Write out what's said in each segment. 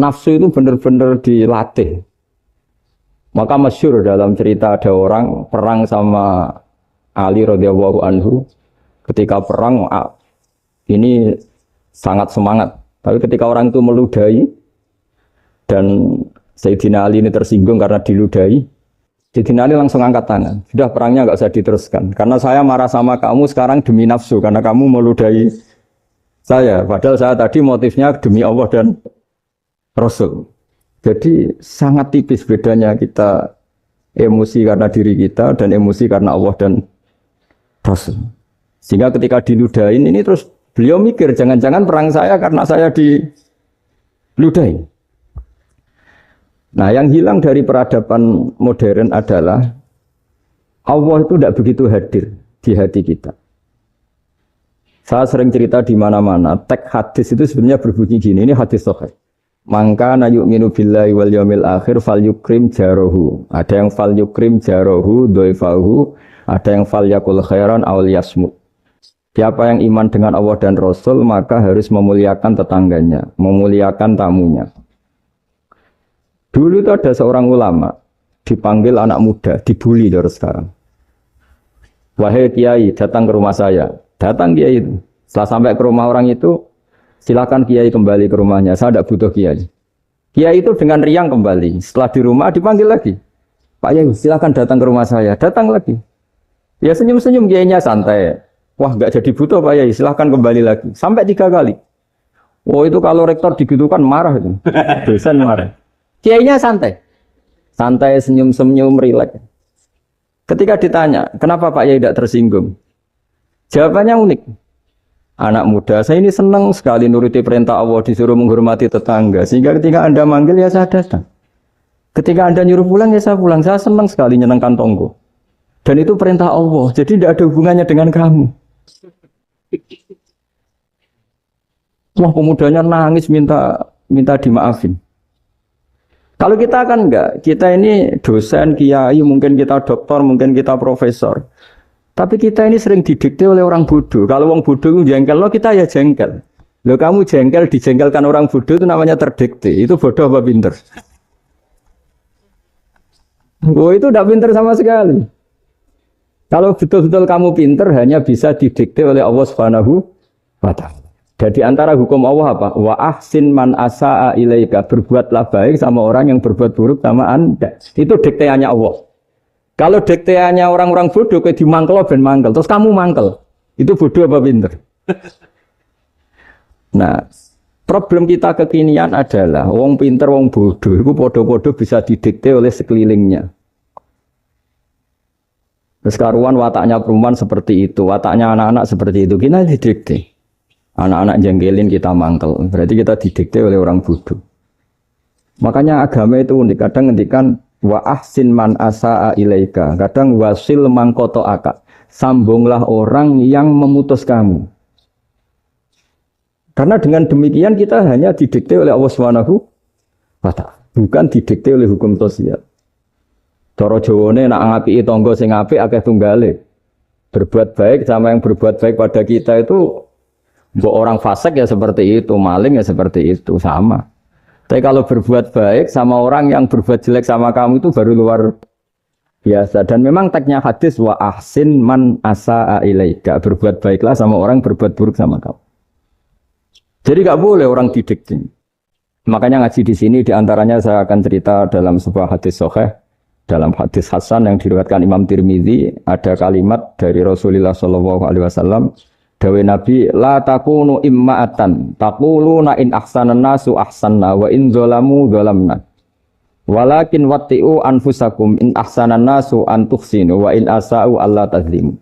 nafsu itu benar-benar dilatih. Maka masyhur dalam cerita ada orang perang sama Ali radhiyallahu anhu. Ketika perang ini sangat semangat. Tapi ketika orang itu meludahi dan Sayyidina Ali ini tersinggung karena diludahi, Sayyidina Ali langsung angkat tangan. Sudah perangnya enggak usah diteruskan. Karena saya marah sama kamu sekarang demi nafsu karena kamu meludahi saya. Padahal saya tadi motifnya demi Allah dan Rasul. Jadi sangat tipis bedanya kita emosi karena diri kita dan emosi karena Allah dan Rasul. Sehingga ketika diludahin ini terus beliau mikir jangan-jangan perang saya karena saya diludahi. Nah yang hilang dari peradaban modern adalah Allah itu tidak begitu hadir di hati kita. Saya sering cerita di mana-mana teks hadis itu sebenarnya berbunyi gini, ini hadis sahih. Mangka na yu'minu billahi wal yaumil akhir fal yukrim jarohu. Ada yang fal yukrim jarohu doifahu, ada yang fal yakul khairan aw liyasmut. Siapa yang iman dengan Allah dan Rasul maka harus memuliakan tetangganya, memuliakan tamunya. Dulu itu ada seorang ulama dipanggil anak muda, dibully dari sekarang. Wahai kiai, datang ke rumah saya. Datang kiai itu. Setelah sampai ke rumah orang itu, silakan kiai kembali ke rumahnya. Saya tidak butuh kiai. Kiai itu dengan riang kembali. Setelah di rumah dipanggil lagi. Pak Yai, silakan datang ke rumah saya. Datang lagi. Ya senyum-senyum kiainya santai. Wah nggak jadi butuh Pak Yai. Silakan kembali lagi. Sampai 3 kali. Oh itu kalau rektor digitukan marah itu. Dosen marah. Kiainya santai. Santai senyum-senyum rileks. Ketika ditanya, kenapa Pak Yai tidak tersinggung? Jawabannya unik. Anak muda, saya ini senang sekali nuruti perintah Allah, disuruh menghormati tetangga. Sehingga ketika Anda manggil, ya saya datang. Ketika Anda nyuruh pulang, ya saya pulang. Saya senang sekali nyenangkan tonggo. Dan itu perintah Allah, jadi tidak ada hubungannya dengan kamu. Wah, pemudanya nangis minta dimaafin. Kalau kita kan enggak, kita ini dosen, kiai, mungkin kita doktor, mungkin kita profesor. Tapi kita ini sering didikte oleh orang bodoh. Kalau orang bodoh itu jengkel, lo kita ya jengkel. Lo kamu jengkel, dijengkelkan orang bodoh itu namanya terdikte. Itu bodoh apa pinter? Oh itu tidak pinter sama sekali. Kalau betul-betul kamu pinter, hanya bisa didikte oleh Allah Subhanahu wa Ta'ala. Jadi antara hukum Allah apa? Wa ahsin man asa'a ilaika. Berbuatlah baik sama orang yang berbuat buruk sama Anda. Itu dikteannya Allah. Kalau dikteannya orang-orang bodoh kayak dimangkel ben mangkel, terus kamu mangkel. Itu bodoh apa pinter? Nah, problem kita kekinian adalah wong pinter, wong bodoh itu bodoh-bodoh bisa didikte oleh sekelilingnya. Terus karuan wataknya perempuan seperti itu, wataknya anak-anak seperti itu, kita didikte. Anak-anak jengkelin kita mangkel, berarti kita didikte oleh orang bodoh. Makanya agama itu unik, kadang ngendikan wa ahsin man asa'a ilaika, kadang wasil man qata'aka, sambunglah orang yang memutus kamu. Karena dengan demikian kita hanya didikte oleh Allah Subhanahu wa Ta'ala, bukan didikte oleh hukum sosial. Cara Jawane nak ngapiki tangga sing apik akeh tunggale. Berbuat baik sama yang berbuat baik pada kita itu mbok orang fasik ya seperti itu, maling ya seperti itu, sama. Tapi kalau berbuat baik sama orang yang berbuat jelek sama kamu itu baru luar biasa. Dan memang teksnya hadis wa ahsin man asa'a ilaika. Berbuat baiklah sama orang berbuat buruk sama kamu. Jadi enggak boleh orang didikte. Makanya ngaji di sini diantaranya saya akan cerita dalam sebuah hadis sahih, dalam hadis hasan yang diriwayatkan Imam Tirmidzi ada kalimat dari Rasulullah SAW. Dawe Nabi, la takunu imma'atan, taquluna in ahsanan nasu ahsanna, wa in zolamu zolamna. Walakin watti'u anfusakum in ahsanan nasu antuhsinu, wa in asa'u Allah tazlimu.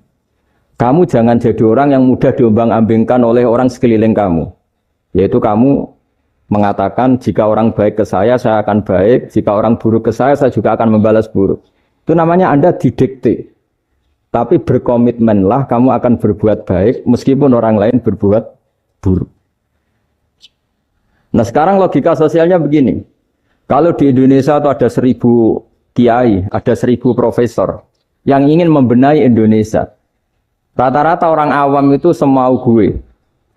Kamu jangan jadi orang yang mudah diombang-ambingkan oleh orang sekeliling kamu. Yaitu kamu mengatakan, jika orang baik ke saya akan baik, jika orang buruk ke saya juga akan membalas buruk. Itu namanya Anda didikte. Tapi berkomitmenlah kamu akan berbuat baik meskipun orang lain berbuat buruk. Nah sekarang logika sosialnya begini. Kalau di Indonesia itu ada 1000 kiai, ada 1000 profesor yang ingin membenahi Indonesia. Rata-rata orang awam itu semau gue.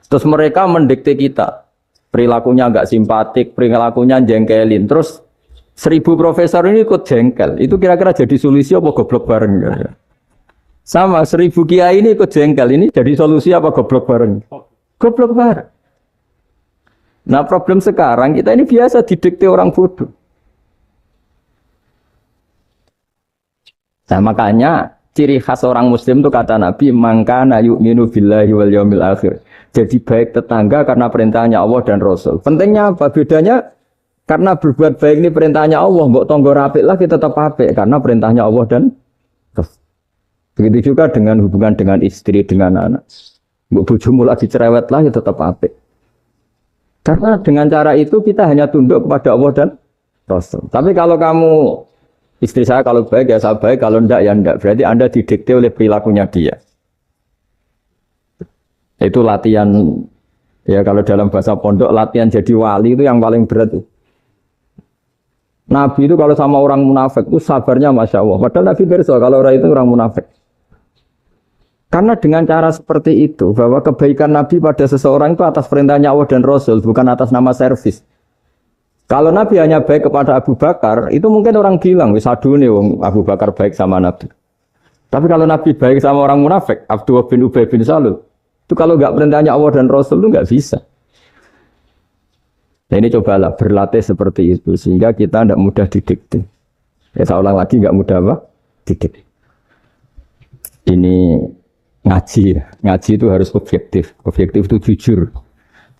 Terus mereka mendikte kita. perilakunya nggak simpatik, perilakunya jengkelin. Terus 1000 profesor ini ikut jengkel. Itu kira-kira jadi solusi apa goblok bareng? Sama 1000 kiai ini ikut jengkel. Ini jadi solusi apa goblok bareng? Goblok bareng. Nah problem sekarang kita ini biasa didikte orang bodoh. Nah makanya ciri khas orang muslim itu kata Nabi mangkana yu'minu billahi wal yaumil akhir. Jadi baik tetangga karena perintahnya Allah dan Rasul. Pentingnya apa? Bedanya karena berbuat baik ini perintahnya Allah, mbok tonggo apik lah kita tetap apik karena perintahnya Allah dan Rasul. Begitu juga dengan hubungan dengan istri, dengan anak. Mbok bojomu lagi cerewet lah kita tetap apik. Karena dengan cara itu kita hanya tunduk kepada Allah dan Rasul. Tapi kalau kamu istri saya kalau baik ya saya baik, kalau enggak ya enggak. Berarti Anda didikte oleh perilakunya dia. Itu latihan, ya kalau dalam bahasa pondok, latihan jadi wali itu yang paling berat. Nabi itu kalau sama orang munafik itu sabarnya Masya Allah. Padahal Nabi berso kalau orang itu orang munafik. Karena dengan cara seperti itu, bahwa kebaikan Nabi pada seseorang itu atas perintahnya Allah dan Rasul, bukan atas nama servis. Kalau Nabi hanya baik kepada Abu Bakar, itu mungkin orang bilang, wis adune wong Abu Bakar baik sama Nabi. Tapi kalau Nabi baik sama orang munafik, Abdullah bin Ubay bin Salul, itu kalau nggak perintahnya Allah dan Rasul itu nggak bisa. Nah ini cobalah berlatih seperti itu, sehingga kita tidak mudah didikte. Ya saya ulang lagi, nggak mudah apa? Didikte. Ini ngaji itu harus objektif. Objektif itu jujur.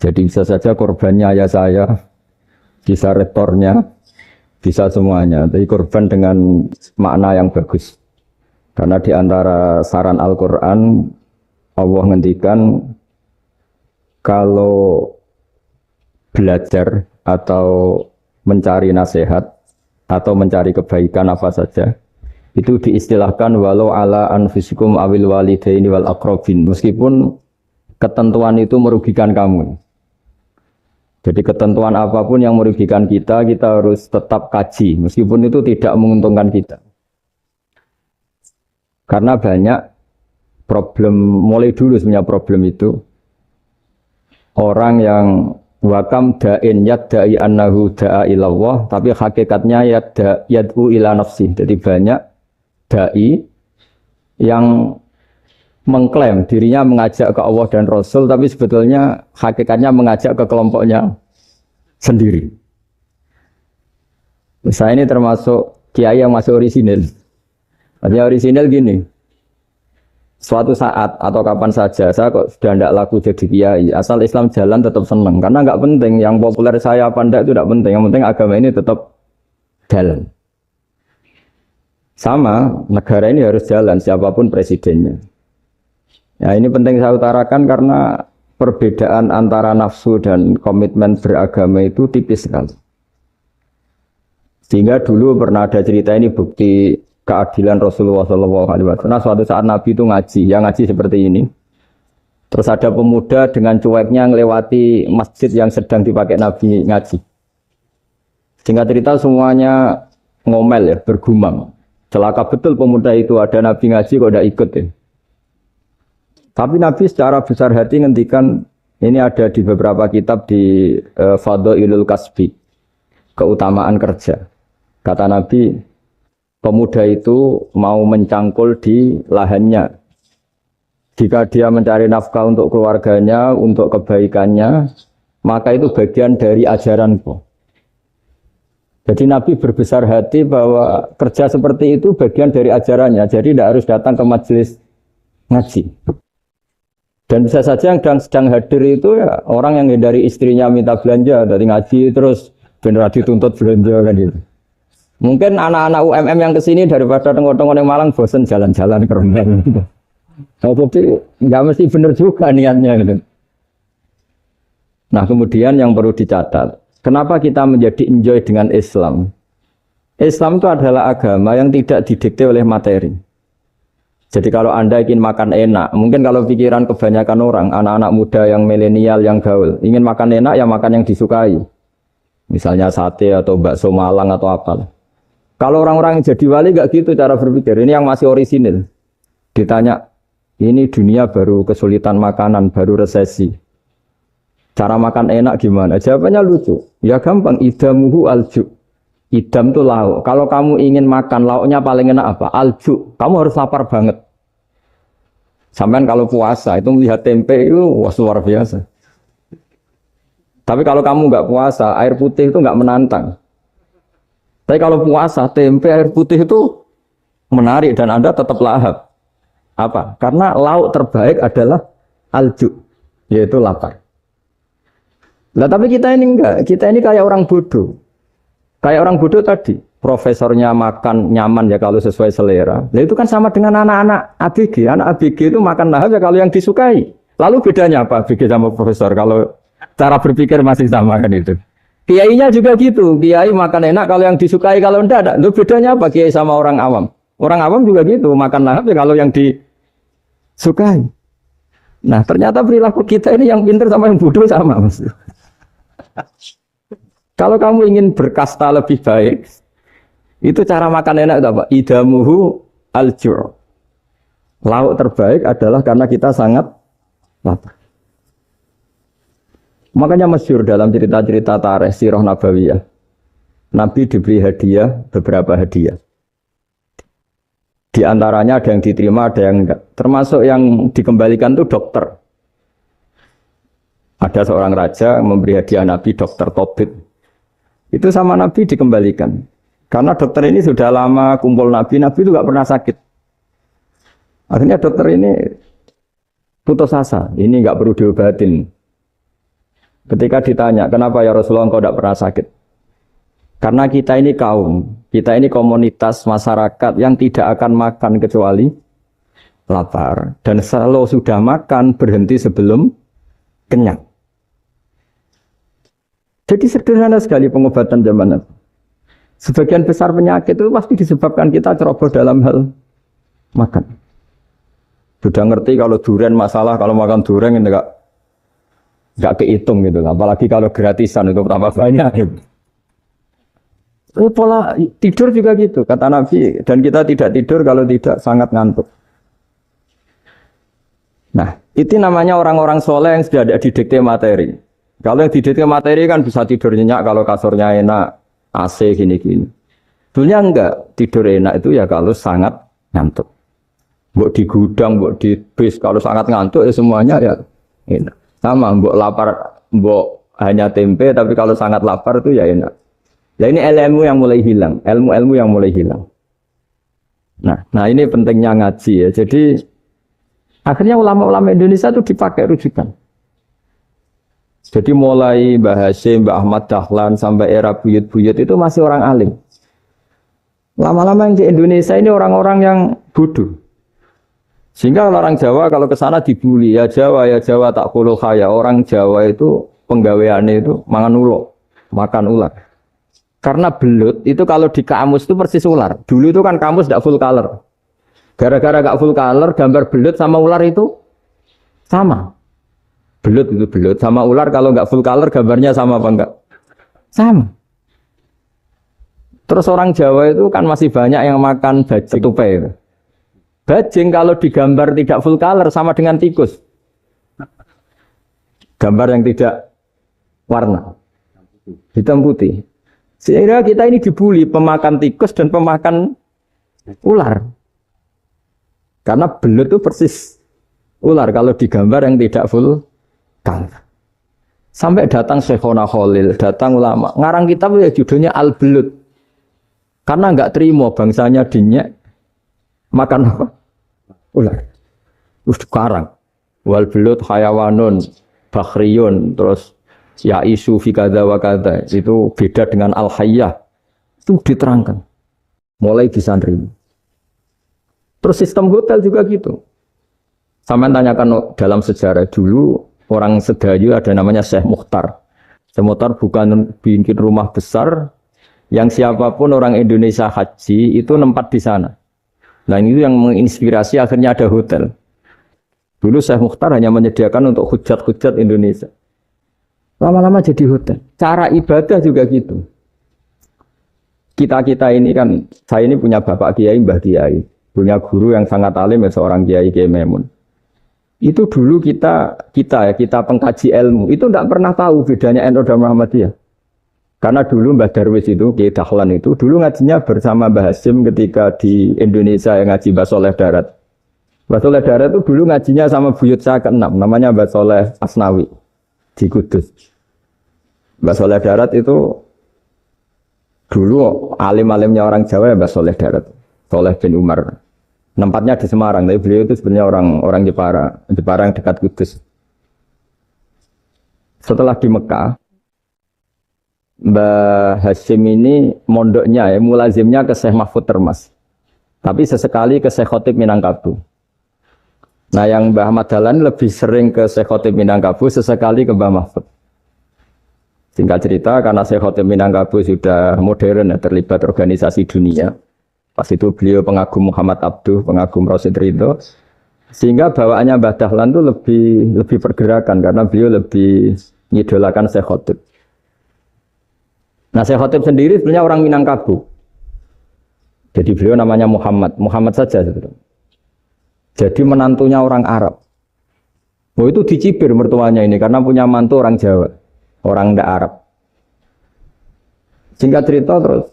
Jadi bisa saja korbannya ayah saya, bisa rektornya, bisa semuanya. Tapi korban dengan makna yang bagus. Karena di antara saran Al-Quran, Allah ngendikan kalau belajar atau mencari nasihat atau mencari kebaikan apa saja, itu diistilahkan walau ala anfusikum awil walidaini wal aqrabin. Meskipun ketentuan itu merugikan kamu. Jadi ketentuan apapun yang merugikan kita, kita harus tetap kaji. Meskipun itu tidak menguntungkan kita. Karena banyak problem, mulai dulu sebenarnya problem itu. Orang yang wakam da'in yadda'i annahu da'a ilallah, tapi hakikatnya yad'u ila nafsih. Jadi banyak da'i yang mengklaim dirinya mengajak ke Allah dan Rasul, tapi sebetulnya hakikatnya mengajak ke kelompoknya sendiri. Saya ini termasuk kiai yang masih orisinil. Artinya orisinil gini, suatu saat atau kapan saja saya kok sudah tidak laku jadi kiai, asal Islam jalan tetap senang, karena nggak penting yang populer saya apa enggak itu tidak penting, yang penting agama ini tetap jalan. Sama, negara ini harus jalan siapapun presidennya. Ya ini penting saya utarakan karena perbedaan antara nafsu dan komitmen beragama itu tipis sekali. Sehingga dulu pernah ada cerita ini bukti keadilan Rasulullah SAW. Nah suatu saat Nabi itu ngaji, yang ngaji seperti ini. Terus ada pemuda dengan cueknya melewati masjid yang sedang dipakai Nabi ngaji. Singkat cerita semuanya ngomel ya, bergumam. Celaka betul pemuda itu, ada Nabi ngaji kok tidak ikut ya. Tapi Nabi secara besar hati ngendikan, ini ada di beberapa kitab di Fadhailul Kasbi, keutamaan kerja. Kata Nabi, pemuda itu mau mencangkul di lahannya. Jika dia mencari nafkah untuk keluarganya, untuk kebaikannya, maka itu bagian dari ajaranku. Jadi Nabi berbesar hati bahwa kerja seperti itu bagian dari ajarannya. Jadi tidak harus datang ke majelis ngaji. Dan bisa saja yang sedang hadir itu ya orang yang dari istrinya minta belanja, dari ngaji terus benar dituntut belanja kan gitu. Mungkin anak-anak UMM yang kesini daripada tengok-tengok yang Malang bosan jalan-jalan ke Rembang gitu. Tapi nggak mesti benar juga niatnya gitu. Nah kemudian yang perlu dicatat, kenapa kita menjadi enjoy dengan Islam? Islam itu adalah agama yang tidak didikte oleh materi. Jadi kalau Anda ingin makan enak, mungkin kalau pikiran kebanyakan orang, anak-anak muda yang milenial, yang gaul, ingin makan enak ya makan yang disukai. Misalnya sate atau bakso Malang atau apa. Kalau orang-orang yang jadi wali nggak gitu cara berpikir. Ini yang masih orisinil. Ditanya, ini dunia baru kesulitan makanan, baru resesi. Cara makan enak gimana? Jawabannya lucu. Ya gampang, idamuhu alju. Idam itu lauk. Kalau kamu ingin makan lauknya paling enak apa? Alju. Kamu harus lapar banget. Sampai kalau puasa itu melihat tempe itu wah, luar biasa. Tapi kalau kamu nggak puasa, air putih itu nggak menantang. Tapi kalau puasa, tempe, air putih itu menarik dan Anda tetap lahap. Apa? Karena lauk terbaik adalah alju, yaitu lapar. Nah, tapi kita ini enggak. Kita ini kayak orang bodoh. Kayak orang bodoh tadi. Profesornya makan nyaman ya kalau sesuai selera. Nah, itu kan sama dengan anak-anak ABG. Anak ABG itu makan lahap ya kalau yang disukai. Lalu bedanya apa ABG sama profesor? Kalau cara berpikir masih sama kan itu. Kiainya juga gitu. Kiai makan enak kalau yang disukai, kalau enggak ada. Lalu bedanya apa kiai sama orang awam? Orang awam juga gitu. Makan lahap ya kalau yang disukai. Nah, ternyata perilaku kita ini yang pintar sama yang bodoh sama, Mas. Kalau kamu ingin berkasta lebih baik, itu cara makan enak itu apa? Idamuhu aljur. Lauk terbaik adalah karena kita sangat lapar. Makanya masyhur dalam cerita-cerita tarikh sirah nabawiyah. Nabi diberi hadiah, beberapa hadiah. Di antaranya ada yang diterima, ada yang enggak. Termasuk yang dikembalikan itu dokter. Ada seorang raja memberi hadiah Nabi dokter Tobit. Itu sama Nabi dikembalikan. Karena dokter ini sudah lama kumpul Nabi itu nggak pernah sakit. Akhirnya dokter ini putus asa, ini nggak perlu diobatin. Ketika ditanya, kenapa ya Rasulullah engkau tidak pernah sakit? Karena kita ini kaum, kita ini komunitas masyarakat yang tidak akan makan kecuali lapar. Dan kalau sudah makan, berhenti sebelum kenyang. Jadi sederhana sekali pengobatan zaman Nabi. Sebagian besar penyakit itu pasti disebabkan kita ceroboh dalam hal makan. Sudah ngerti kalau durian masalah, kalau makan durian itu nggak kehitung gitu. Apalagi kalau gratisan itu tambah banyak. Gitu. Pola tidur juga gitu, kata Nabi. Dan kita tidak tidur kalau tidak sangat ngantuk. Nah, itu namanya orang-orang soleh yang sudah ada didikte materi. Kalau yang didikte materi kan bisa tidur nyenyak kalau kasurnya enak, AC gini-gini. Sebenarnya enggak, tidur enak itu ya kalau sangat ngantuk. Mbok di gudang, mbok di bis, kalau sangat ngantuk ya semuanya ya enak. Sama, mbok lapar, mbok hanya tempe, tapi kalau sangat lapar itu ya enak. Nah ini ilmu yang mulai hilang, ilmu-ilmu yang mulai hilang. Nah ini pentingnya ngaji ya. Jadi akhirnya ulama-ulama Indonesia itu dipakai rujukan. Jadi mulai Mbah Hasyim, Mbah Ahmad Dahlan sampai era buyut-buyut itu masih orang alim. Lama-lama yang di Indonesia ini orang-orang yang bodoh. Sehingga orang Jawa kalau ke sana dibully, ya Jawa tak kulul khaya. Orang Jawa itu penggaweannya itu mangan ulo, makan ular. Karena belut itu kalau di kamus itu persis ular. Dulu itu kan kamus tidak full color. Gara-gara gak full color, gambar belut sama ular itu sama. Belut itu belut sama ular kalau nggak full color gambarnya sama apa enggak? Sama. Terus orang Jawa itu kan masih banyak yang makan bajing tupai. Bajing kalau digambar tidak full color sama dengan tikus. Gambar yang tidak warna. Hitam putih. Sehingga kita ini dibully pemakan tikus dan pemakan ular. Karena belut itu persis ular kalau digambar yang tidak full color. Sampai datang Syekhona Khalil, datang ulama. Ngarang kitab ya judulnya Al-Belut. Karena enggak terima bangsanya dinyek makan apa? Ular. Terus dikarang. Wal belut hayawanun bakhriyun terus ya isu fi kadza wa kadza. Itu beda dengan al-hayyah. Itu diterangkan. Mulai bisa nerima. Terus sistem hotel juga gitu. Sampai tanyakan dalam sejarah dulu orang Sedayu ada namanya Syekh Mukhtar. Syekh Mukhtar bukan bikin rumah besar yang siapapun orang Indonesia haji itu nempat di sana. Nah ini yang menginspirasi akhirnya ada hotel. Dulu Syekh Mukhtar hanya menyediakan untuk hujat-hujat Indonesia. Lama-lama jadi hotel. Cara ibadah juga gitu. Kita ini kan, saya ini punya bapak kiai, mbah kiai. Punya guru yang sangat alim ya seorang kiai Kiai Memun. Itu dulu kita pengkaji ilmu itu tidak pernah tahu bedanya NU dan Muhammadiyah. Karena dulu Mbah Darwis itu, Kiai Dahlan itu dulu ngajinya bersama Mbah Hasim ketika di Indonesia yang ngaji Mbah Soleh Darat. Mbah Soleh Darat itu dulu ngajinya sama buyut saya ke-6, namanya Mbah Soleh Asnawi di Kudus. Mbah Soleh Darat itu dulu alim-alimnya orang Jawa ya Mbah Soleh Darat, Soleh bin Umar. Tempatnya di Semarang, tapi beliau itu sebenarnya orang Jepara yang dekat Kudus. Setelah di Mekah, Mbah Hasyim ini mondoknya mulazimnya ke Syekh Mahfud Termas. Tapi sesekali ke Syekh Khotib Minangkabau. Nah yang Mbah Ahmad Dahlan lebih sering ke Syekh Khotib Minangkabau, sesekali ke Mbah Mahfud. Singkat cerita, karena Syekh Khotib Minangkabau sudah modern, terlibat organisasi dunia. Pas itu beliau pengagum Muhammad Abduh, pengagum Rasid Ridho. Sehingga bawaannya Mbah Dahlan itu lebih pergerakan, karena beliau lebih mengidolakan Syekh Khotib. Nah Syekh Khotib sendiri sebenarnya orang Minangkabau. Jadi beliau namanya Muhammad saja sebetulnya. Jadi menantunya orang Arab. Oh itu dicibir mertuanya ini, karena punya mantu orang Jawa. Orang ndak Arab. Singkat cerita terus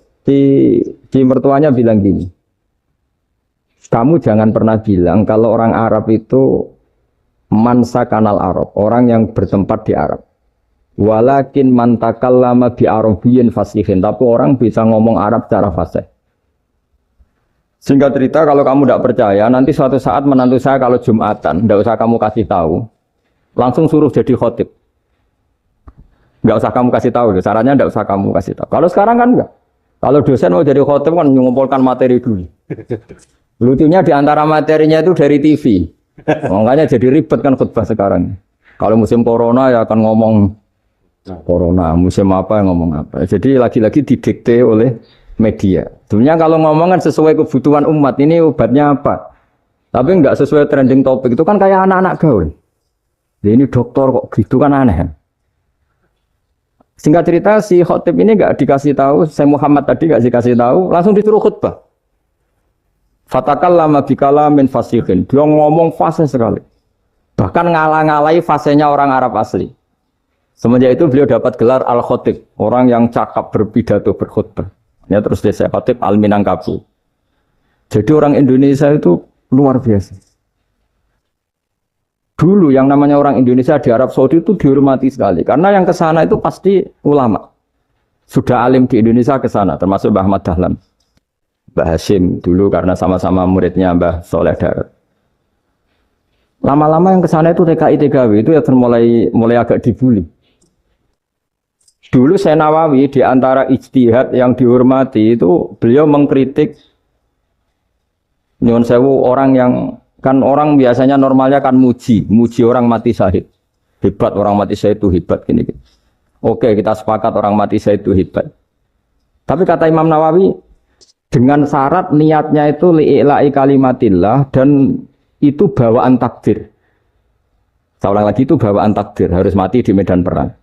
di mertuanya bilang gini, kamu jangan pernah bilang kalau orang Arab itu mansa kanal Arab, orang yang bertempat di Arab. Walakin mantakallama bi arabiyyin fasihin, tapi orang bisa ngomong Arab secara fasih. Singkat cerita kalau kamu tidak percaya, nanti suatu saat menantu saya kalau Jumatan, tidak usah kamu kasih tahu, langsung suruh jadi khotib. Nggak usah kamu kasih tahu, sarannya nggak usah kamu kasih tahu. Kalau sekarang kan enggak. Kalau dosen mau jadi khotib kan mengumpulkan materi dulu. Lucunya di antara materinya itu dari TV. Makanya jadi ribet kan khutbah sekarang. Kalau musim corona ya akan ngomong corona, musim apa yang ngomong apa. Jadi lagi-lagi didikte oleh media. Sebenarnya kalau ngomong kan sesuai kebutuhan umat, ini obatnya apa. Tapi enggak sesuai trending topik, itu kan kayak anak-anak gaul. Jadi ini dokter kok gitu kan aneh. Singkat cerita si khotib ini enggak dikasih tahu, saya Muhammad tadi enggak dikasih tahu, langsung disuruh khutbah. Fatakallama bikalamin fasihin. Dia ngomong fasih sekali. Bahkan ngalah-ngalahi fasihnya orang Arab asli. Semenjak itu beliau dapat gelar Al-Khotib, orang yang cakap berpidato berkhutbah. Ya terus dia khotib Al-Minangkabau. Jadi orang Indonesia itu luar biasa. Dulu yang namanya orang Indonesia di Arab Saudi itu dihormati sekali. Karena yang ke sana itu pasti ulama. Sudah alim di Indonesia ke sana, termasuk Mbah Ahmad Dahlan. Mbah Hasyim dulu karena sama-sama muridnya Mbah Soleh Darat. Lama-lama yang ke sana itu TKI TKW itu ya mulai agak dibully. Dulu Syekh Nawawi di antara ijtihad yang dihormati itu beliau mengkritik nyuwun sewu orang yang kan orang biasanya normalnya kan muji orang mati syahid. Hebat orang mati syahid itu hebat gini. Oke, kita sepakat orang mati syahid itu hebat. Tapi kata Imam Nawawi dengan syarat niatnya itu li'ila'i kalimatillah dan itu bawaan takdir. Saya ulang lagi itu bawaan takdir, harus mati di medan perang.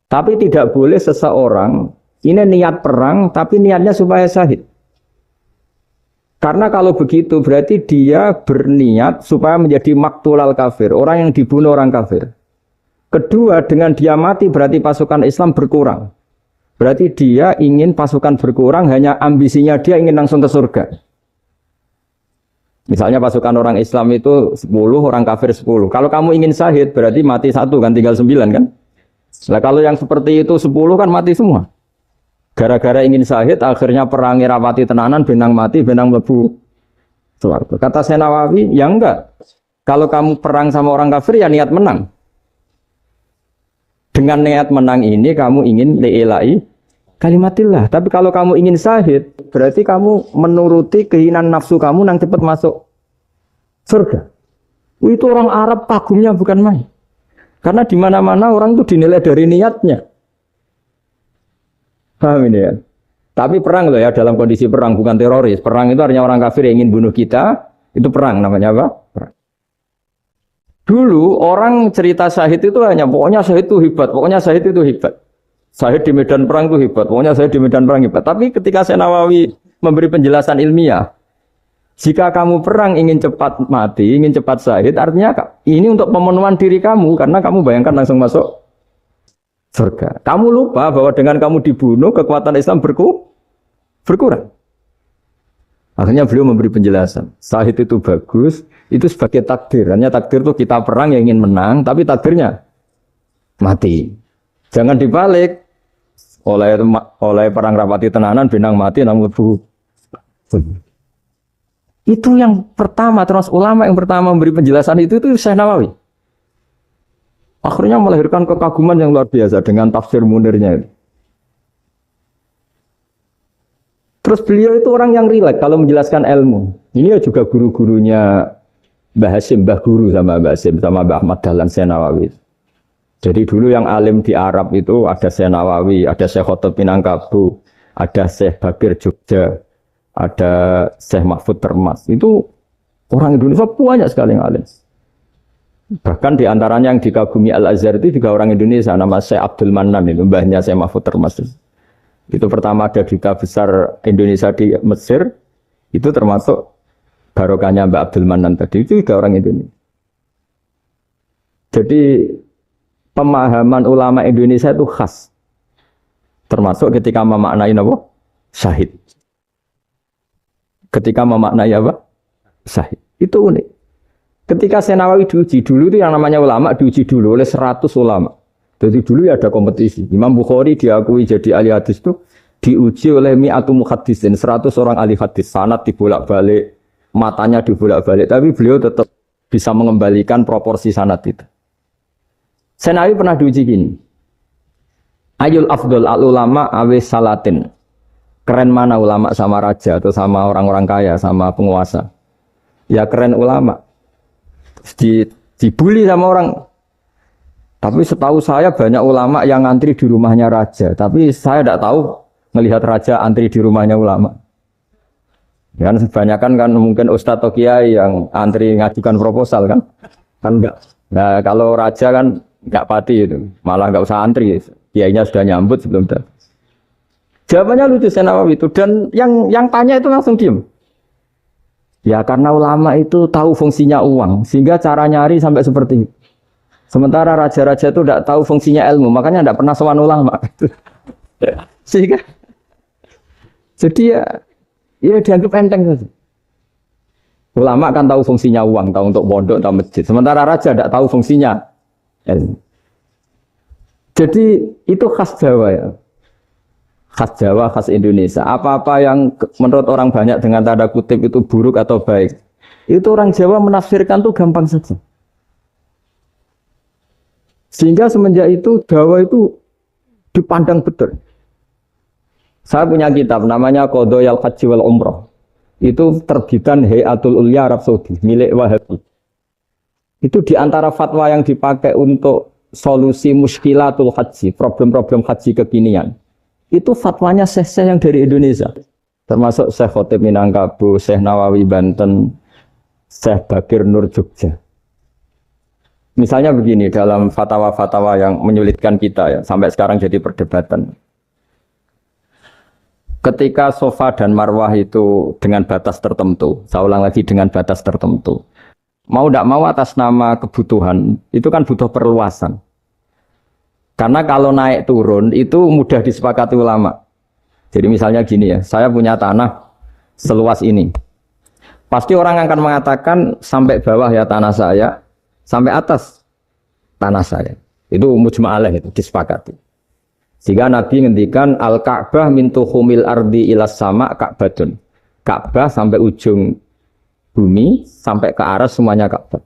Tapi tidak boleh seseorang ini niat perang tapi niatnya supaya syahid. Karena kalau begitu berarti dia berniat supaya menjadi maktulal kafir, orang yang dibunuh orang kafir. Kedua, dengan dia mati berarti pasukan Islam berkurang. Berarti dia ingin pasukan berkurang, hanya ambisinya dia ingin langsung ke surga. Misalnya pasukan orang Islam itu 10, orang kafir 10. Kalau kamu ingin syahid berarti mati 1 kan, tinggal 9 kan. Nah kalau yang seperti itu 10 kan mati semua. Gara-gara ingin syahid, akhirnya perangi rapati tenanan, benang mati, benang lebu. Kata Syekh Nawawi, ya enggak. Kalau kamu perang sama orang kafir, ya niat menang. Dengan niat menang ini, kamu ingin li'ila'i kalimatillah. Tapi kalau kamu ingin syahid, berarti kamu menuruti keinginan nafsu kamu yang cepat masuk surga. Itu orang Arab kagumnya bukan main. Karena di mana-mana orang itu dinilai dari niatnya. Paham ini ya? Tapi perang loh ya, dalam kondisi perang, bukan teroris. Perang itu artinya orang kafir yang ingin bunuh kita, itu perang namanya apa? Perang. Dulu orang cerita syahid itu hanya pokoknya syahid itu hebat, pokoknya syahid itu hebat. Syahid di medan perang itu hebat, pokoknya syahid di medan perang hebat. Tapi ketika Syekh Nawawi memberi penjelasan ilmiah, Jika kamu perang ingin cepat mati, ingin cepat syahid, artinya ini untuk pemenuhan diri kamu karena kamu bayangkan langsung masuk surga. Kamu lupa bahwa dengan kamu dibunuh kekuatan Islam berkurang. Akhirnya beliau memberi penjelasan. Syahid itu bagus, itu sebagai takdir. Hanya takdir itu kita perang yang ingin menang, tapi takdirnya mati. Jangan dibalik. Oleh perang rapati tenanan, benang mati, namun itu yang pertama, terus ulama yang pertama memberi penjelasan itu Syekh Nawawi. Akhirnya melahirkan kekaguman yang luar biasa dengan tafsir Munirnya itu. Terus beliau itu orang yang rileks kalau menjelaskan ilmu. Ini ya juga guru-gurunya Mbah Hasyim, Mbah Guru sama Mbah Hasyim, sama Mbah Ahmad Dahlan Syekh Nawawi. Jadi dulu yang alim di Arab itu ada Syekh Nawawi, ada Syekh Khotib Minangkabau, ada Syekh Bakir Jogja, ada Syekh Mahfud Termas. Itu orang Indonesia banyak sekali yang alim. Bahkan di antaranya yang dikagumi Al-Azhar itu juga orang Indonesia, nama Syekh Abdul Manan, itu mbahnya Syekh Mahfud Termas. Itu pertama ada duta besar Indonesia di Mesir, itu termasuk barokahnya Mbak Abdul Manan tadi, itu juga orang Indonesia. Jadi pemahaman ulama Indonesia itu khas, termasuk ketika memaknai apa? Syahid. Ketika memaknai apa? Syahid. Itu unik. Ketika Syekh Nawawi diuji dulu itu yang namanya ulama diuji dulu oleh 100 ulama. Jadi dulu ya ada kompetisi. Imam Bukhari diakui jadi ahli hadis itu diuji oleh mi'atu muhaddisin, 100 orang ahli hadis. Sanad dibolak-balik, matanya dibolak-balik, tapi beliau tetap bisa mengembalikan proporsi sanad itu. Syekh Nawawi pernah diuji gini. Ayul afdol al ulama awe salatin. Keren mana ulama sama raja atau sama orang-orang kaya, sama penguasa? Ya keren ulama. Dibully sama orang. Tapi setahu saya banyak ulama yang antri di rumahnya raja. Tapi saya tidak tahu melihat raja antri di rumahnya ulama. Ya, kan kebanyakan kan mungkin ustadz atau kiai yang antri ngajukan proposal kan. Kan enggak. Nah kalau raja kan enggak pati itu. Malah enggak usah antri. Kiainya sudah nyambut sebelum datang. Jawabannya lucu Syekh Nawawi itu. Dan yang tanya itu langsung diem. Ya karena ulama itu tahu fungsinya uang, sehingga cara nyari sampai seperti itu. Sementara raja-raja itu tidak tahu fungsinya ilmu, makanya tidak pernah sowan ulama. Sehingga, jadi ya dianggap enteng saja. Ulama kan tahu fungsinya uang, tahu untuk pondok, tahu masjid. Sementara raja tidak tahu fungsinya ilmu. Jadi itu khas Jawa ya. Khas Jawa, khas Indonesia. Apa-apa yang menurut orang banyak dengan tanda kutip itu buruk atau baik, itu orang Jawa menafsirkan tuh gampang saja. Sehingga semenjak itu Jawa itu dipandang betul. Saya punya kitab namanya Qadhayal Haji wal Umrah. Itu terbitan Hayatul Ulya Arab Saudi, milik Wahabi. Itu diantara fatwa yang dipakai untuk solusi muskilatul haji, problem-problem haji kekinian. Itu fatwanya syekh-syekh yang dari Indonesia, termasuk Syekh Khotib Minangkabau, Syekh Nawawi Banten, Syekh Bakir Nur Jogja. Misalnya begini, dalam fatwa-fatwa yang menyulitkan kita ya, sampai sekarang jadi perdebatan. Ketika Safa dan Marwah itu dengan batas tertentu, saya ulang lagi dengan batas tertentu, mau tidak mau atas nama kebutuhan, itu kan butuh perluasan. Karena kalau naik turun itu mudah disepakati ulama. Jadi misalnya gini ya, saya punya tanah seluas ini. Pasti orang akan mengatakan sampai bawah ya tanah saya, sampai atas tanah saya. Itu mujma' alaih, itu disepakati. Sehingga Nabi ngendikan al-Ka'bah min tuhumil ardi ilas sama Ka'badun. Ka'bah sampai ujung bumi, sampai ke aras semuanya Ka'bah.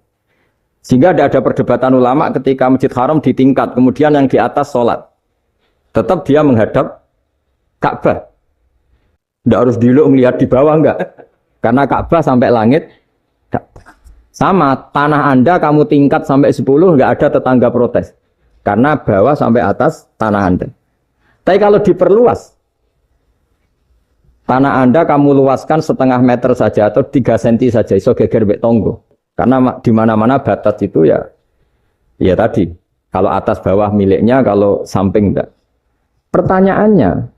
Sehingga ada perdebatan ulama ketika Masjid Haram di tingkat, kemudian yang di atas sholat. Tetap dia menghadap Ka'bah. Tidak harus dulu melihat di bawah, enggak. Karena Ka'bah sampai langit. Sama, tanah Anda kamu tingkat sampai 10, enggak ada tetangga protes. Karena bawah sampai atas tanah Anda. Tapi kalau diperluas, tanah Anda kamu luaskan setengah meter saja atau 3 cm saja, iso geger mbek tonggo. Karena di mana-mana batas itu ya tadi. Kalau atas bawah miliknya, kalau samping enggak. Pertanyaannya,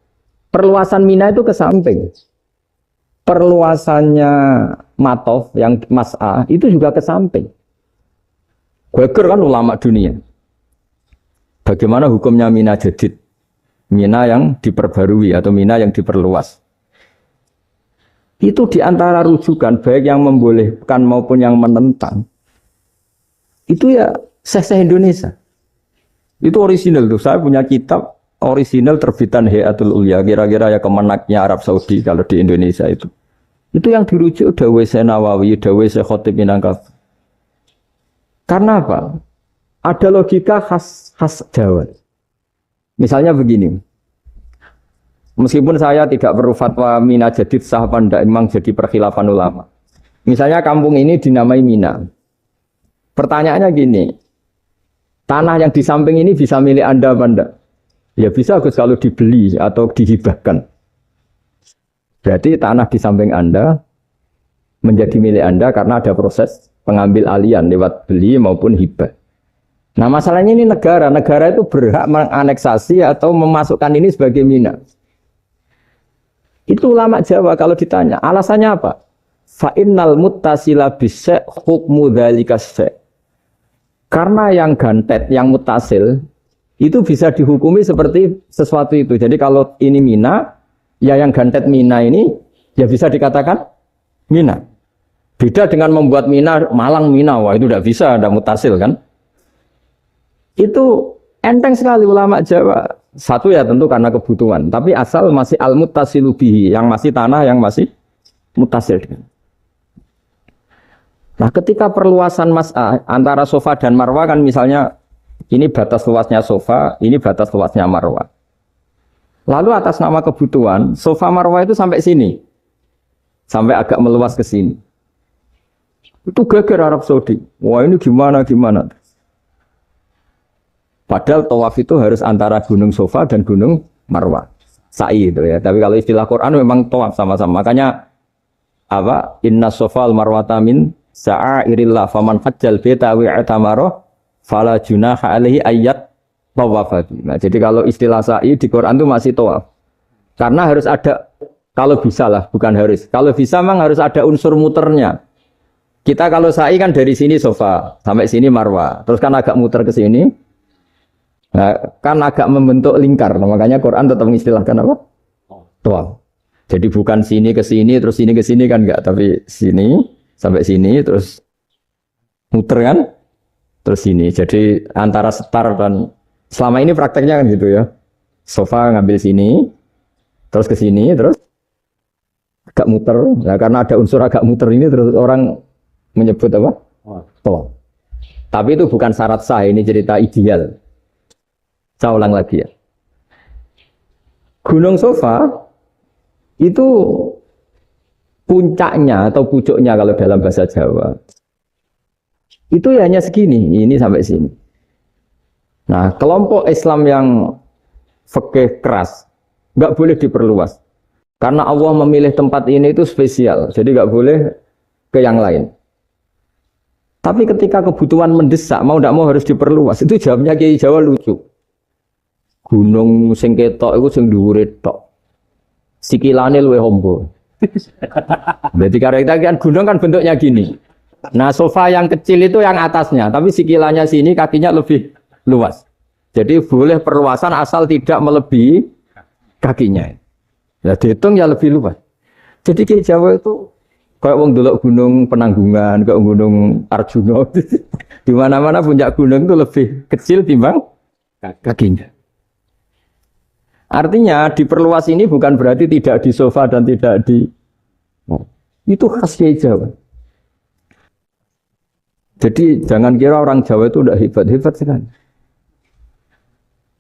perluasan Mina itu ke samping. Perluasannya matof, yang mas'ah itu juga ke samping. Geger kan ulama dunia. Bagaimana hukumnya mina jadid? Mina yang diperbarui atau mina yang diperluas. Itu diantara rujukan baik yang membolehkan maupun yang menentang. Itu ya Syekh Indonesia. Itu original tuh. Saya punya kitab original terbitan Hayatul Ulya, kira-kira ya kemenaknya Arab Saudi kalau di Indonesia itu. Itu yang dirujuk Dawei Syekh Nawawi, Dawei Syekh Khatib Minangkabau. Karena apa? Ada logika khas Jawa. Misalnya begini. Meskipun saya tidak perlu fatwa Mina jadid sah apa enggak, memang jadi perkhilafan ulama. Misalnya kampung ini dinamai Mina. Pertanyaannya gini. Tanah yang di samping ini bisa milik Anda apa enggak? Ya bisa Gus kalau dibeli atau dihibahkan. Berarti tanah di samping Anda menjadi milik Anda karena ada proses pengambil alian lewat beli maupun hibah. Nah masalahnya ini negara itu berhak menganeksasi atau memasukkan ini sebagai mina. Itu ulama Jawa kalau ditanya, alasannya apa? Fa'innal muttasila bisya' hukmu dzalika syai'. Karena yang gantet, yang mutasil itu bisa dihukumi seperti sesuatu itu. Jadi kalau ini mina, ya yang gantet mina ini ya bisa dikatakan mina. Beda dengan membuat mina, malang mina, wah itu tidak bisa, ada mutasil kan. Itu enteng sekali ulama Jawa. Satu ya tentu karena kebutuhan, tapi asal masih al-muttasilu bihi, yang masih tanah yang masih mutasil. Nah ketika perluasan mas'ah antara sofa dan marwah kan misalnya ini batas luasnya sofa, ini batas luasnya marwah. Lalu atas nama kebutuhan, sofa marwah itu sampai sini. Sampai agak meluas ke sini. Itu geger Arab Saudi. Wah ini gimana. Padahal tawaf itu harus antara gunung sofa dan gunung marwah. Sa'i itu ya. Tapi kalau istilah Quran memang tawaf sama-sama. Makanya apa? Inna sofal marwata min sa'airillah faman hajjal beta wi'atamaro fala junaha alaihi ayat tawafati. Nah, jadi kalau istilah sa'i di Quran itu masih tawaf. Karena harus ada, kalau bisa lah, bukan harus. Kalau bisa memang harus ada unsur muternya. Kita kalau sa'i kan dari sini sofa sampai sini marwah. Terus kan agak muter ke sini. Nah, kan agak membentuk lingkar. Nah, makanya Quran tetap mengistilahkan apa? Tawaf. Jadi bukan sini ke sini terus sini ke sini kan enggak, tapi sini sampai sini terus muter kan? Terus sini. Jadi antara setar dan selama ini prakteknya kan gitu ya. Sofa ngambil sini, terus ke sini, terus agak muter. Nah, karena ada unsur agak muter ini terus orang menyebut apa? Tawaf. Tapi itu bukan syarat sah, ini cerita ideal. Saya ulang lagi ya. Gunung Sofa itu puncaknya atau pucuknya kalau dalam bahasa Jawa itu ya hanya segini, ini sampai sini. Nah, kelompok Islam yang fikih keras nggak boleh diperluas karena Allah memilih tempat ini itu spesial, jadi nggak boleh ke yang lain. Tapi ketika kebutuhan mendesak, mau tidak mau harus diperluas. Itu jawabnya Kiai Jawa lucu. Gunung sing ketok iku sing dhuwure tok. Sikilane luwih ombo. Berarti kan gunung kan bentuknya gini. Nah, sofa yang kecil itu yang atasnya, tapi sikilannya sini kakinya lebih luas. Jadi boleh perluasan asal tidak melebihi kakinya. Ya dihitung ya lebih luas. Jadi Kiai Jawa itu kayak wong delok gunung Penanggungan, kayak gunung Arjuna. Di mana-mana puncak gunung itu lebih kecil timbang kakinya. Artinya diperluas ini bukan berarti tidak di sofa dan tidak di itu khas Kiai Jawa. Jadi jangan kira orang Jawa itu udah hebat-hebat sekali.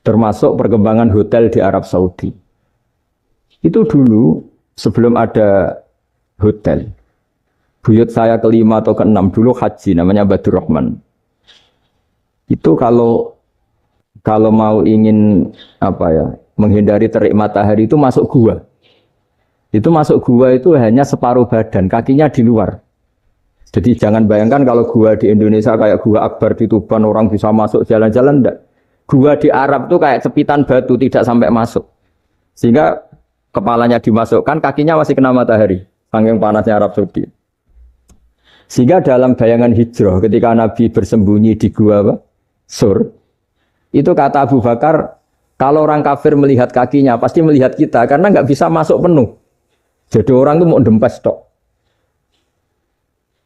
Termasuk perkembangan hotel di Arab Saudi. Itu dulu sebelum ada hotel. Buyut saya kelima atau keenam dulu haji namanya Badur Rahman. Itu kalau mau ingin apa ya? Menghindari terik matahari itu masuk gua. Itu masuk gua itu hanya separuh badan, kakinya di luar. Jadi jangan bayangkan kalau gua di Indonesia kayak gua Akbar di Tuban orang bisa masuk jalan-jalan, enggak. Gua di Arab tuh kayak cepitan batu tidak sampai masuk. Sehingga kepalanya dimasukkan, kakinya masih kena matahari. Saking panasnya Arab Saudi. Sehingga dalam bayangan hijrah ketika Nabi bersembunyi di gua apa? Sur, itu kata Abu Bakar, kalau orang kafir melihat kakinya pasti melihat kita karena nggak bisa masuk penuh. Jadi orang itu mau dempes tok.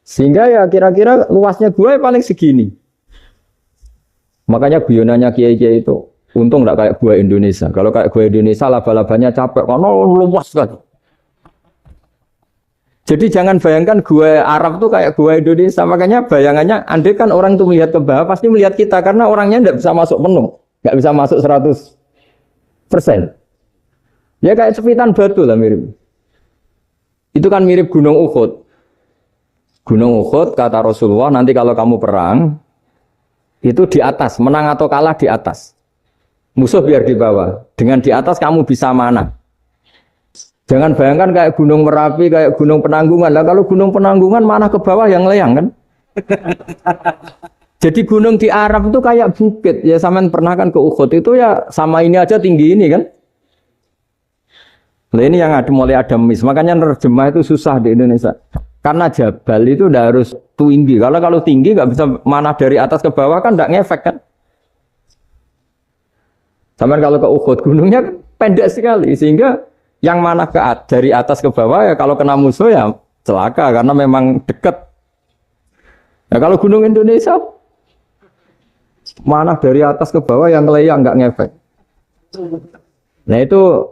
Sehingga ya kira-kira luasnya gua ya paling segini. Makanya guyonannya kiai-kiai itu untung nggak kayak gua Indonesia. Kalau kayak gua Indonesia laba-labanya capek karena luas kan. Jadi jangan bayangkan gua Arab tuh kayak gua Indonesia. Makanya bayangannya, andai kan orang tuh melihat ke bawah, pasti melihat kita. Karena orangnya tidak bisa masuk penuh. Nggak bisa masuk 100%. Ya kayak cepitan batu lah mirip. Itu kan mirip Gunung Uhud. Gunung Uhud, kata Rasulullah, nanti kalau kamu perang, itu di atas. Menang atau kalah di atas. Musuh biar di bawah. Dengan di atas kamu bisa mana? Jangan bayangkan kayak Gunung Merapi, kayak Gunung Penanggungan. Lah kalau Gunung Penanggungan mana ke bawah yang layang kan? Jadi gunung di Arab itu kayak bukit. Ya sampean pernah kan ke Uhud itu ya sama ini aja tinggi ini kan? Nah ini yang ada mulai ada mis. Makanya nerjemah itu susah di Indonesia. Karena jabal itu udah harus tinggi. Kalau tinggi nggak bisa mana dari atas ke bawah kan nggak ngefek kan? Sampean kalau ke Uhud gunungnya pendek sekali sehingga yang mana dari atas ke bawah ya kalau kena musuh ya celaka karena memang dekat. Ya kalau gunung Indonesia mana dari atas ke bawah yang layang nggak ngefek. Nah itu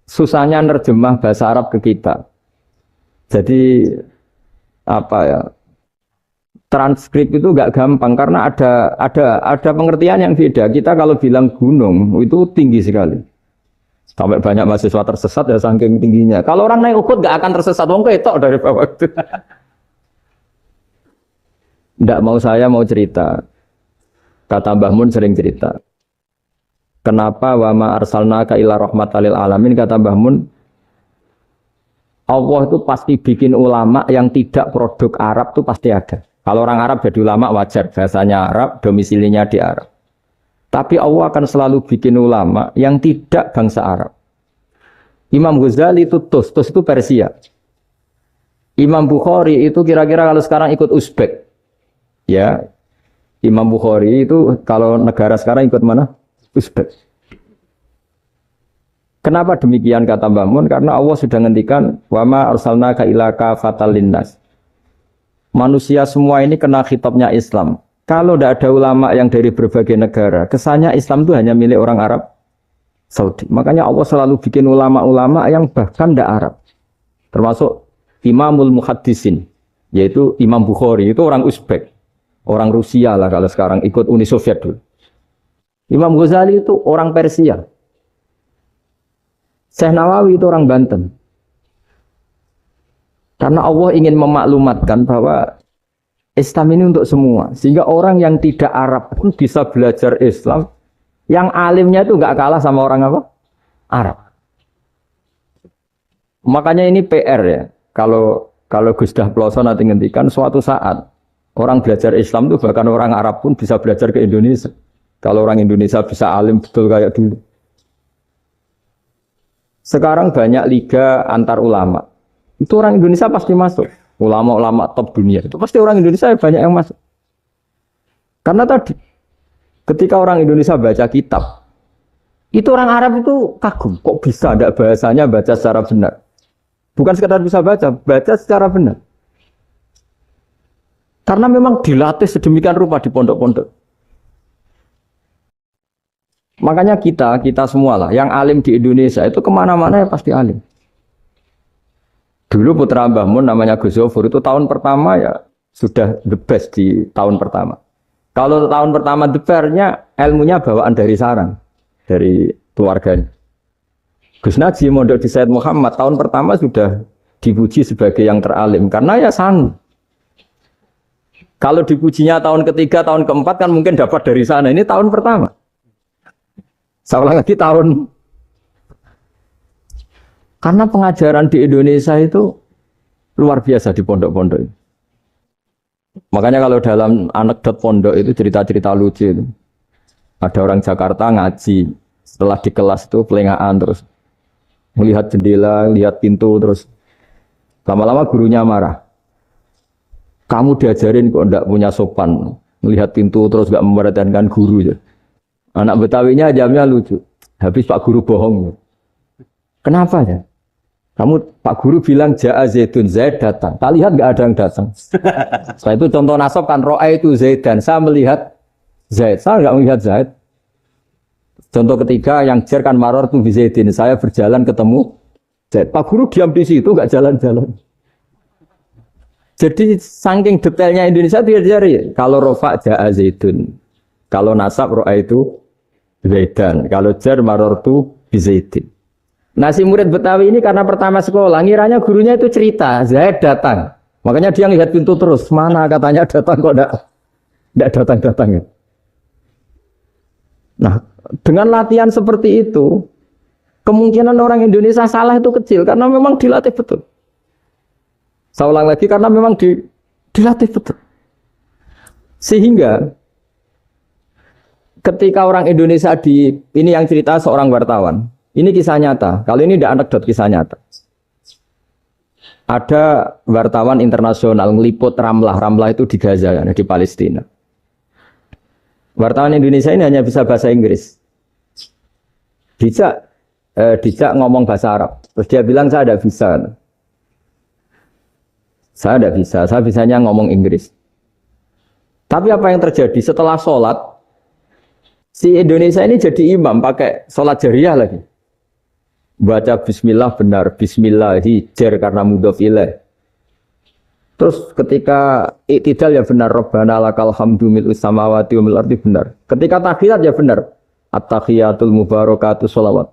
susahnya nerjemah bahasa Arab ke kita. Jadi apa ya? Transkrip itu nggak gampang karena ada pengertian yang beda. Kita kalau bilang gunung itu tinggi sekali. Sampai banyak mahasiswa tersesat ya saking tingginya. Kalau orang naik Uhud nggak akan tersesat, wong ketok dari bawah itu. Nggak mau saya mau cerita. Kata Mbah Mun sering cerita. Kenapa wa ma arsalnaka illa rahmatan lil alamin, kata Mbah Mun. Allah itu pasti bikin ulama yang tidak produk Arab itu pasti ada. Kalau orang Arab jadi ulama wajar, bahasanya Arab, domisilinya di Arab. Tapi Allah akan selalu bikin ulama yang tidak bangsa Arab. Imam Ghazali itu Tus itu Persia. Imam Bukhari itu kira-kira kalau sekarang ikut Uzbek. Ya, Imam Bukhari itu kalau negara sekarang ikut mana? Uzbek. Kenapa demikian kata Mbah Mun? Karena Allah sudah ngendikan wa ma arsalnaka illa kafatan linnas. Manusia semua ini kena khitabnya Islam. Kalau tidak ada ulama yang dari berbagai negara, kesannya Islam itu hanya milik orang Arab Saudi. Makanya Allah selalu bikin ulama-ulama yang bahkan tidak Arab. Termasuk Imamul Muhaddisin, yaitu Imam Bukhari, itu orang Uzbek. Orang Rusia lah kalau sekarang ikut Uni Soviet dulu. Imam Ghazali itu orang Persia. Syekh Nawawi itu orang Banten. Karena Allah ingin memaklumatkan bahwa Islam ini untuk semua. Sehingga orang yang tidak Arab pun bisa belajar Islam. Yang alimnya itu nggak kalah sama orang apa? Arab. Makanya ini PR ya. Kalau Gus Dah Ploso nanti ngendikan suatu saat orang belajar Islam itu bahkan orang Arab pun bisa belajar ke Indonesia. Kalau orang Indonesia bisa alim betul kayak dulu. Sekarang banyak liga antar ulama. Itu orang Indonesia pasti masuk. Ulama-ulama top dunia itu pasti orang Indonesia banyak yang masuk. Karena tadi ketika orang Indonesia baca kitab, itu orang Arab itu kagum. Kok bisa ada bahasanya baca secara benar? Bukan sekedar bisa baca secara benar. Karena memang dilatih sedemikian rupa di pondok-pondok. Makanya kita semua lah, yang alim di Indonesia itu kemana-mana ya pasti alim. Dulu putra Mbah Mun namanya Gus Zofur itu tahun pertama ya sudah the best di tahun pertama. Kalau tahun pertama the best-nya ilmunya bawaan dari sarang, dari keluarganya. Gus Najib mondok di Said Muhammad tahun pertama sudah dipuji sebagai yang teralim karena ya sanggup. Kalau dipujinya tahun ketiga, tahun keempat kan mungkin dapat dari sana. Ini tahun pertama. Saya ulang lagi tahun. Karena pengajaran di Indonesia itu luar biasa di pondok-pondok. Makanya kalau dalam anekdot pondok itu cerita-cerita lucu itu. Ada orang Jakarta ngaji, setelah di kelas itu pelengahan terus. Melihat jendela, lihat pintu terus. Lama-lama gurunya marah. Kamu diajarin kok ndak punya sopan, melihat pintu terus gak memperhatikan guru ya. Anak Betawinya jamnya lucu. Habis Pak Guru bohong. Kenapa ya? Kamu Pak Guru bilang Ja'a Zaidun, Zaid datang. Tak lihat gak ada yang datang. Setelah itu contoh nasab kan ro'a itu Zaidan. Saya melihat Zaid, saya gak melihat Zaid. Contoh ketiga yang jar kan maror tu Zaidin. Saya berjalan ketemu Zaid. Pak Guru diam di situ gak jalan-jalan. Jadi saking detailnya Indonesia dia cari. Kalau rofa Ja'a Zaidun, kalau nasab ro'a itu Zaidan, kalau jar maror tu Zaidin. Nah si murid Betawi ini karena pertama sekolah, ngiranya gurunya itu cerita Zaid datang. Makanya dia ngelihat pintu terus. Mana katanya datang kok enggak datang-datang ya. Nah dengan latihan seperti itu, kemungkinan orang Indonesia salah itu kecil karena memang dilatih betul. Saya ulang lagi karena memang dilatih betul. Sehingga ketika orang Indonesia ini yang cerita seorang wartawan, ini kisah nyata. Kalau ini tidak anekdot, kisah nyata. Ada wartawan internasional ngeliput Ramlah. Ramlah itu di Gaza, di Palestina. Wartawan Indonesia ini hanya bisa bahasa Inggris. Dijak ngomong bahasa Arab. Terus dia bilang saya tidak bisa. Saya tidak bisa, saya bisanya ngomong Inggris. Tapi apa yang terjadi setelah sholat, si Indonesia ini jadi imam pakai sholat jariah lagi. Baca bismillah benar, bismillah hijar karena mudhof ilaih. Terus ketika iktidal ya benar, Rabbana lakal hamdu mil'us samawati wa mil'ardi benar. Ketika tahiyat ya benar, at-tahiyatul mubarakatuh sholawat.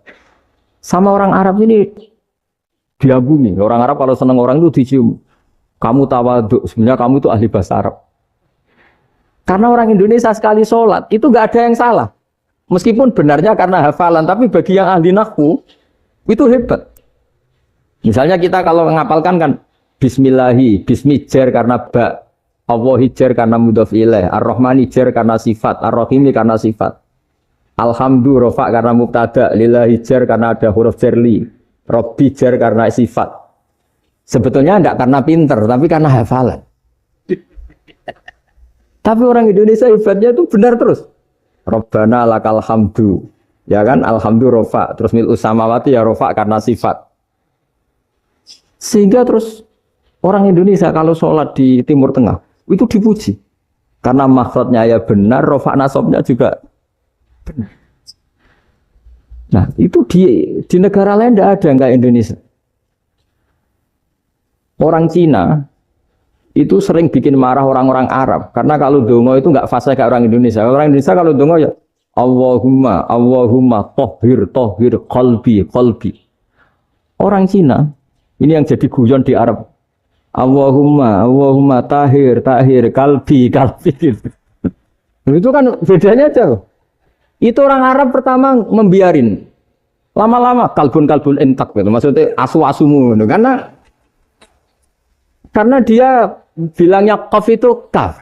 Sama orang Arab ini diagumi. Orang Arab kalau senang orang itu dicium. Kamu tawaduk, sebenarnya kamu itu ahli bahasa Arab. Karena orang Indonesia sekali sholat, itu gak ada yang salah. Meskipun benarnya karena hafalan, tapi bagi yang ahli nahwu, itu hebat. Misalnya kita kalau menghafalkan kan, Bismillahi, Bismi jar karena ba, Allah jar karena mudhof ilaih, Ar-Rahmani jar karena sifat, Ar-Rahimi karena sifat. Alhamdu rofa karena mubtada, Lillahi jar karena ada huruf jarli, Robbi jar karena sifat. Sebetulnya tidak karena pinter, tapi karena hafalan. Tapi orang Indonesia hebatnya itu benar terus. Rabbana lakal hamdu. Ya kan, alhamdu rofa. Terus mil'us samawati ya rofa karena sifat. Sehingga terus orang Indonesia kalau sholat di Timur Tengah, itu dipuji. Karena makhrajnya ya benar, rofa nasobnya juga benar. Nah itu di negara lain tidak ada yang kayak Indonesia. Orang Cina itu sering bikin marah orang-orang Arab karena kalau dongo itu nggak fasih kayak orang Indonesia. Orang Indonesia kalau dongo ya Allahumma tohir qalbi. Orang Cina ini yang jadi guyon di Arab. Allahumma tahir qalbi. Itu kan bedanya jauh. Itu orang Arab pertama membiarin. Lama-lama kalbun entak gitu. Maksudnya asu-asumu gitu. Karena dia bilangnya qaf itu kaf.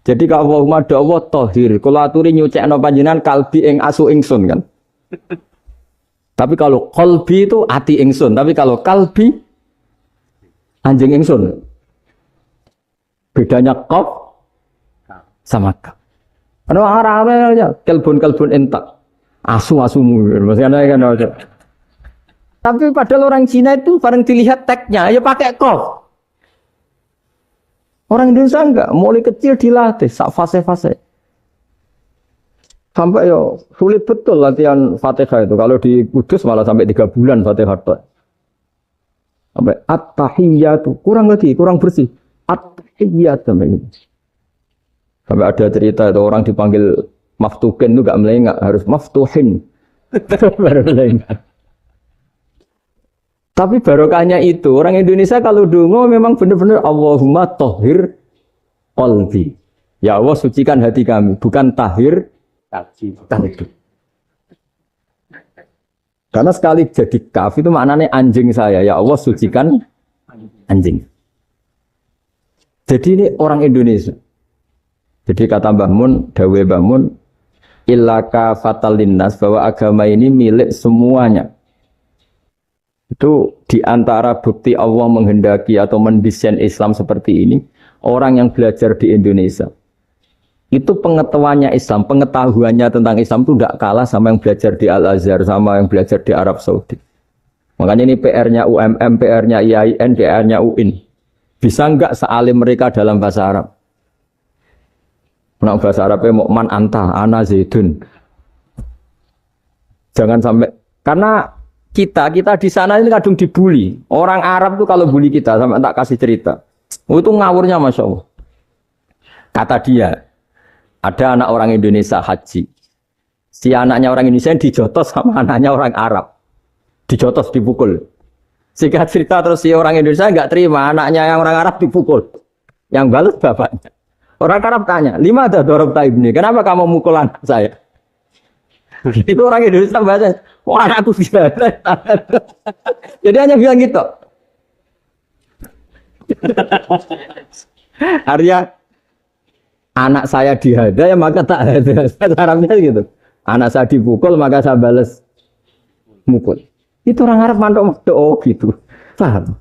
Jadi kalau Allahumma da'wa tohir. Kalau aturi nyucekno panjenengan kalbi ing asu ingsun kan. Tapi kalau qalbi itu ati ingsun. Tapi kalau kalbi anjing ingsun. Bedanya qaf sama kaf. Ana arah-arahnya kalbun entak. Asu-asumu. Maksudnya kan. Tapi padahal orang Cina itu bareng dilihat teksnya ya pakai qaf. Orang Indonesia enggak, mulai kecil dilatih, sak fase-fase. Sampai yo sulit betul latihan Fatihah itu. Kalau di Kudus malah sampai 3 bulan Fatihah itu. Sampai at-tahiyyatu, kurang bersih. At-tahiyyatu sampai ada cerita itu orang dipanggil maftuhin itu enggak melengak, harus maftuhin. Baru melengak. Tapi barokahnya itu, orang Indonesia kalau dongo memang benar-benar Allahumma tohir qalbi. Ya Allah sucikan hati kami, bukan tahir qalbi. Karena sekali jadi kaf itu maknanya anjing saya. Ya Allah sucikan anjing. Jadi ini orang Indonesia. Jadi kata Mbah Mun, dawe Mbah Mun, illaka fatal linnas, bahwa agama ini milik semuanya. Itu diantara bukti Allah menghendaki atau mendesain Islam seperti ini. orang yang belajar di Indonesia itu pengetahuannya Islam, pengetahuannya tentang Islam itu tidak kalah sama yang belajar di Al-Azhar, sama yang belajar di Arab Saudi. Makanya ini PR-nya UMM, PR-nya IAIN, PR-nya UIN. Bisa enggak sealim mereka dalam bahasa Arab? Nah, bahasa Arabnya mau man anta, ana zaidun. Jangan sampai, karena kita di sana ini kadang dibully. Orang Arab tuh kalau bully kita, sampai tak kasih cerita. Oh, itu ngawurnya Masya Allah. Kata dia, ada anak orang Indonesia haji. Si anaknya orang Indonesia dijotos sama anaknya orang Arab. Dijotos, dipukul. Singkat cerita terus si orang Indonesia enggak terima, anaknya yang orang Arab dipukul. Yang balas bapaknya. Orang Arab tanya, lima ada dorong ibni, kenapa kamu mukul anak saya? Itu orang Indonesia bahasa, wah anakku bisa. Jadi hanya bilang gitu. Artinya anak saya dihada ya maka tak ada. Arabnya gitu. Anak saya dipukul maka saya balas mukul. Itu orang Arab mantuk oh gitu. Paham?